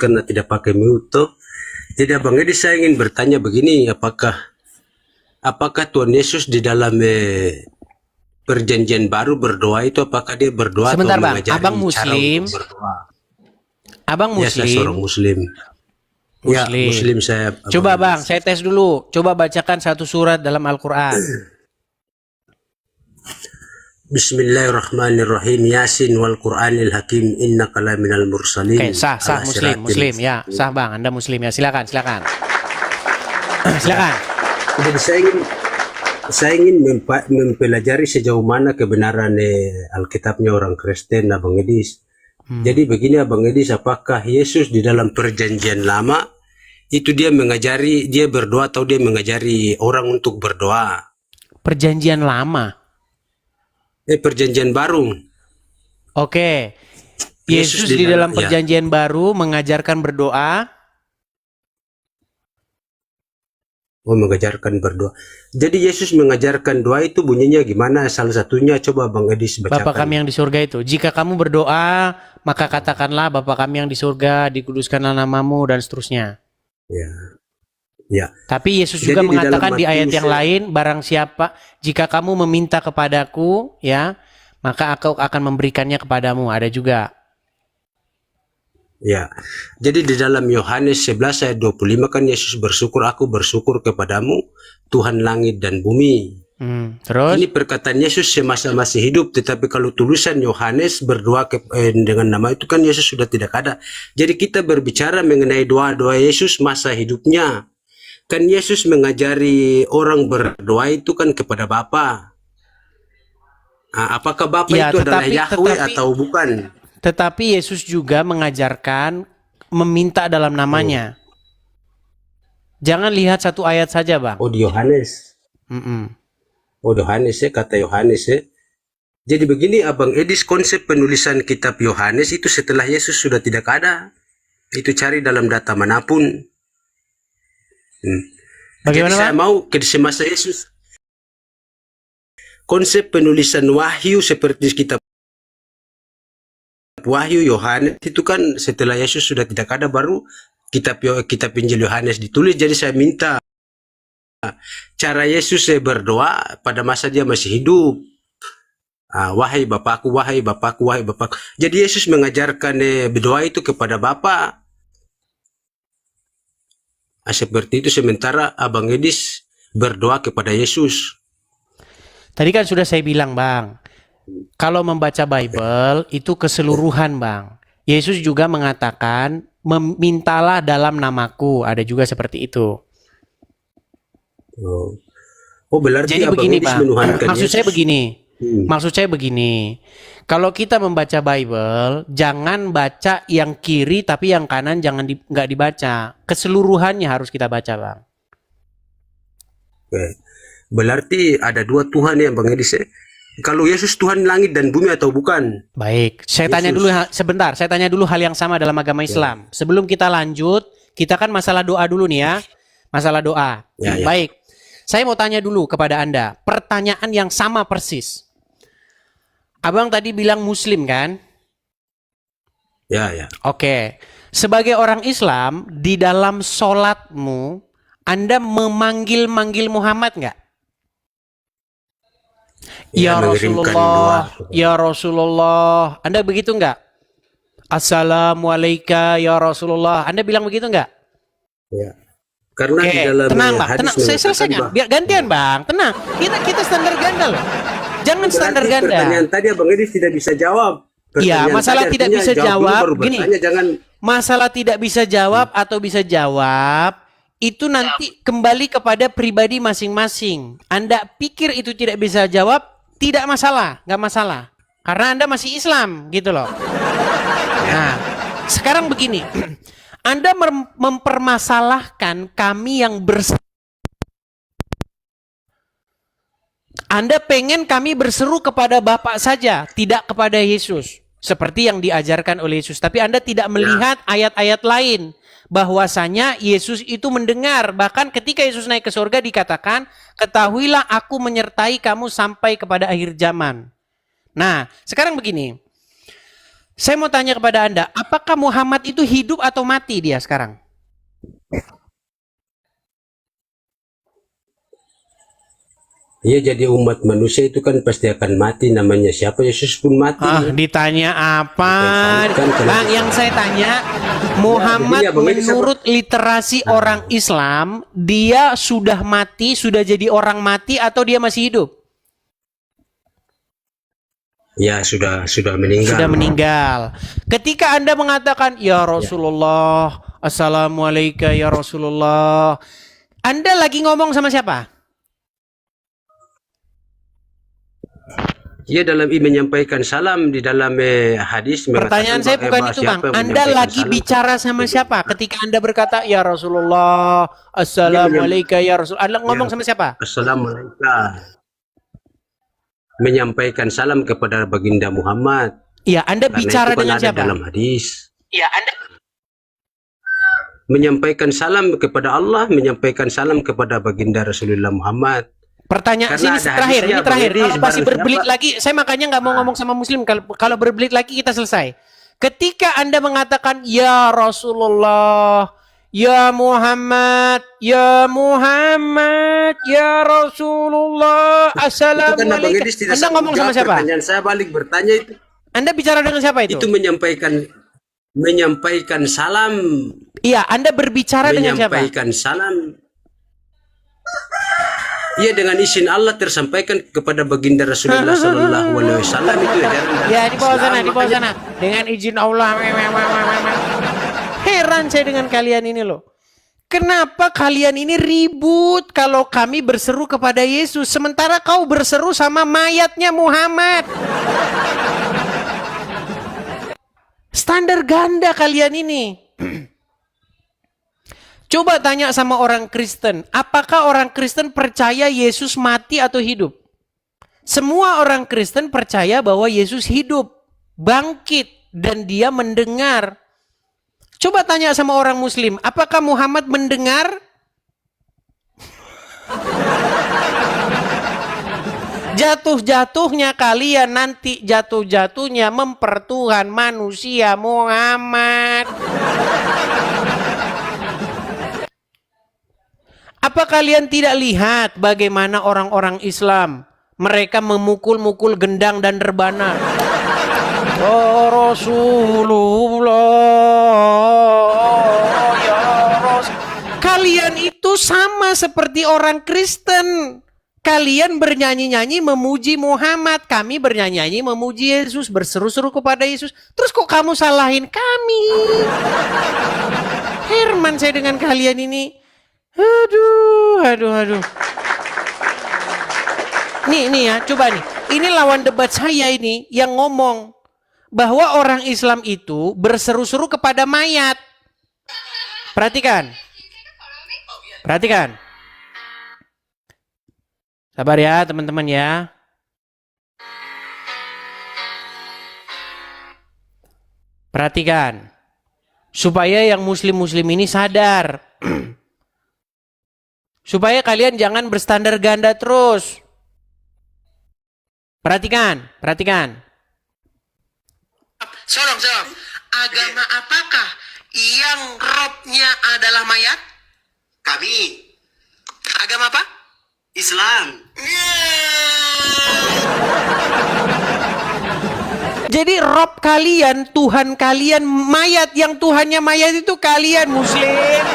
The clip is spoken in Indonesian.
karena tidak pakai mute. Jadi Abang Edi, saya ingin bertanya begini, apakah Tuhan Yesus di dalam perjanjian baru berdoa itu, apakah dia berdoa Sebentar, atau Bang. mengajari Abang cara Muslim? untuk berdoa? Abang Ya, saya seorang Muslim? Muslim. Ya, Muslim saya. Coba Abang Bang, Edi. saya tes dulu. Coba bacakan satu surat dalam Al-Quran. Bismillahirrahmanirrahim. Yasin wal Qur'anil Hakim, innaka laminal mursalin. Oke, sah ala Muslim, siratil Muslim ya, mustaqim. sah Bang, Anda Muslim ya, silakan. Silakan. Jadi saya ingin mempelajari sejauh mana kebenaran Alkitabnya orang Kristen, Abang Edis. Jadi begini Abang Edis, apakah Yesus di dalam perjanjian lama itu dia berdoa atau dia mengajari orang untuk berdoa? Perjanjian lama. Perjanjian baru. Oke. Yesus Yesus di dalam ya. perjanjian baru mengajarkan berdoa. Oh, mengajarkan berdoa. Jadi Yesus mengajarkan doa itu bunyinya gimana? Salah satunya coba Bang Edis bacakan. Bapak kami yang di surga itu. Jika kamu berdoa, maka katakanlah Bapak kami yang di surga, dikuduskanlah namamu dan seterusnya. Ya. Ya. Tapi Yesus Jadi juga di mengatakan dalam di ayat Matius yang lain, barang siapa jika kamu meminta kepadaku, ya, maka aku akan memberikannya kepadamu. Ada juga. Ya. Jadi di dalam Yohanes 11 ayat 25 kan Yesus bersyukur, aku bersyukur kepadamu Tuhan langit dan bumi. Terus? Ini perkataan Yesus semasa masih hidup, tetapi kalau tulisan Yohanes berdoa dengan nama itu kan Yesus sudah tidak ada. Jadi kita berbicara mengenai doa-doa Yesus masa hidupnya. Kan Yesus mengajari orang berdoa itu kan kepada Bapa. Nah, apakah Bapa Ya, itu adalah Yahweh atau bukan? Tetapi Yesus juga mengajarkan meminta dalam namanya. Jangan lihat satu ayat saja, Bang. Oh, di Yohanes. Oh, Yohanes ya, kata Yohanes ya. Jadi begini Abang Edis, konsep penulisan kitab Yohanes itu setelah Yesus sudah tidak ada. Itu cari dalam data manapun. Bagaimana, Jadi saya mau ke semasa Yesus. Konsep penulisan wahyu seperti kitab Wahyu Yohanes itu kan setelah Yesus sudah tidak ada, baru kitab Injil Yohanes ditulis. Jadi saya minta cara Yesus berdoa pada masa dia masih hidup. Wahai Bapakku, wahai Bapakku, wahai Bapakku. Jadi Yesus mengajarkan berdoa itu kepada Bapa. Seperti itu, sementara Abang Edis berdoa kepada Yesus. Tadi kan sudah saya bilang, Bang. Kalau membaca Bible itu keseluruhan, Bang. Yesus juga mengatakan, memintalah dalam namaku. Ada juga seperti itu. Oh, berarti jadi Abang begini, Edis Bang. menuhankan Maksud Yesus. saya begini. Maksud saya begini. Kalau kita membaca Bible, jangan baca yang kiri tapi yang kanan nggak dibaca. Keseluruhannya harus kita baca, Bang. Berarti ada dua Tuhan ya Bang Edis ya? Kalau Yesus Tuhan langit dan bumi atau bukan? Baik, saya tanya dulu sebentar. Saya tanya dulu hal yang sama dalam agama Islam. Sebelum kita lanjut, kita kan masalah doa dulu nih ya. Masalah doa. Ya. Baik, saya mau tanya dulu kepada Anda. Pertanyaan yang sama persis. Abang tadi bilang Muslim kan? Ya. Oke. Sebagai orang Islam, di dalam sholatmu, Anda memanggil Muhammad nggak? Ya Rasulullah, ya Rasulullah. Anda begitu nggak? Assalamualaikum ya Rasulullah. Anda bilang begitu nggak? Ya. Karena di dalam tenang, Bang. hadis Tenang. Saya selesaikan. Biar gantian, Bang. Tenang. Kita standar ganda loh. Jangan standar ganda. Pertanyaan tadi Abang Edis tidak bisa jawab. Iya, masalah tidak bisa jawab. Gini, masalah tidak bisa jawab atau bisa jawab itu nanti kembali kepada pribadi masing-masing. Anda pikir itu tidak bisa jawab, tidak masalah, nggak masalah. Karena Anda masih Islam, gitu loh. Nah, sekarang begini. Anda mempermasalahkan kami yang Anda pengen kami berseru kepada Bapak saja, tidak kepada Yesus. Seperti yang diajarkan oleh Yesus. Tapi Anda tidak melihat ayat-ayat lain. Bahwasanya Yesus itu mendengar. Bahkan ketika Yesus naik ke surga dikatakan, ketahuilah aku menyertai kamu sampai kepada akhir zaman. Nah, sekarang begini. Saya mau tanya kepada Anda, apakah Muhammad itu hidup atau mati dia sekarang? Iya, jadi umat manusia itu kan pasti akan mati, namanya siapa, Yesus pun mati. Ditanya apa? Bang, yang saya tanya, Muhammad ya, menurut literasi orang Islam, dia sudah mati, sudah jadi orang mati atau dia masih hidup? Ya, sudah meninggal. Sudah meninggal. Ketika Anda mengatakan, ya Rasulullah, Assalamualaikum ya Rasulullah, Anda lagi ngomong sama siapa? Ia dalam menyampaikan salam di dalam hadis. Pertanyaan saya bukan itu, Bang. Anda lagi bicara sama siapa? Ketika Anda berkata, ya Rasulullah, Assalamualaikum ya Rasulullah. Anda ngomong sama siapa? Assalamualaikum. Menyampaikan salam kepada baginda Muhammad. Iya, Anda bicara dengan siapa? Dalam hadis. Iya, Anda menyampaikan salam kepada Allah, menyampaikan salam kepada baginda Rasulullah Muhammad. Pertanyaan ini terakhir, ini terakhir. Kalau masih berbelit lagi, saya makanya nggak mau ngomong sama Muslim. Kalau berbelit lagi kita selesai. Ketika Anda mengatakan ya Rasulullah, ya Muhammad, ya Muhammad, ya Rasulullah, Assalamualaikum. Anda ngomong sama siapa? Pertanyaan saya balik bertanya itu. Anda bicara dengan siapa itu? Itu menyampaikan salam. Iya, Anda berbicara dengan siapa? Menyampaikan salam. Iya, dengan izin Allah tersampaikan kepada baginda Rasulullah Sallallahu Alaihi Wasallam itu ya di bawah sana, di bawah sana. Dengan izin Allah. Heran saya dengan kalian ini loh. Kenapa kalian ini ribut kalau kami berseru kepada Yesus, sementara kau berseru sama mayatnya Muhammad? Standar ganda kalian ini. Coba tanya sama orang Kristen, apakah orang Kristen percaya Yesus mati atau hidup? Semua orang Kristen percaya bahwa Yesus hidup, bangkit, dan dia mendengar. Coba tanya sama orang Muslim, apakah Muhammad mendengar? Jatuh-jatuhnya kalian nanti jatuh-jatuhnya mempertuhan manusia Muhammad. Apa kalian tidak lihat bagaimana orang-orang Islam mereka memukul-mukul gendang dan rebana? Ya Rasulullah, ya Rasul. Kalian itu sama seperti orang Kristen. Kalian bernyanyi-nyanyi memuji Muhammad, kami bernyanyi-nyanyi memuji Yesus, berseru-seru kepada Yesus. Terus kok kamu salahin kami? Herman saya dengan kalian ini. Aduh. Nih ya, coba nih. Ini lawan debat saya ini yang ngomong bahwa orang Islam itu berseru-seru kepada mayat. Perhatikan. Sabar ya teman-teman ya. Perhatikan. Supaya yang muslim-muslim ini sadar. Supaya kalian jangan berstandar ganda terus. Perhatikan. Sorong. Agama apakah yang robnya adalah mayat? Kami Agama apa? Islam. Jadi rob kalian, Tuhan kalian mayat, yang Tuhannya mayat itu kalian Muslim.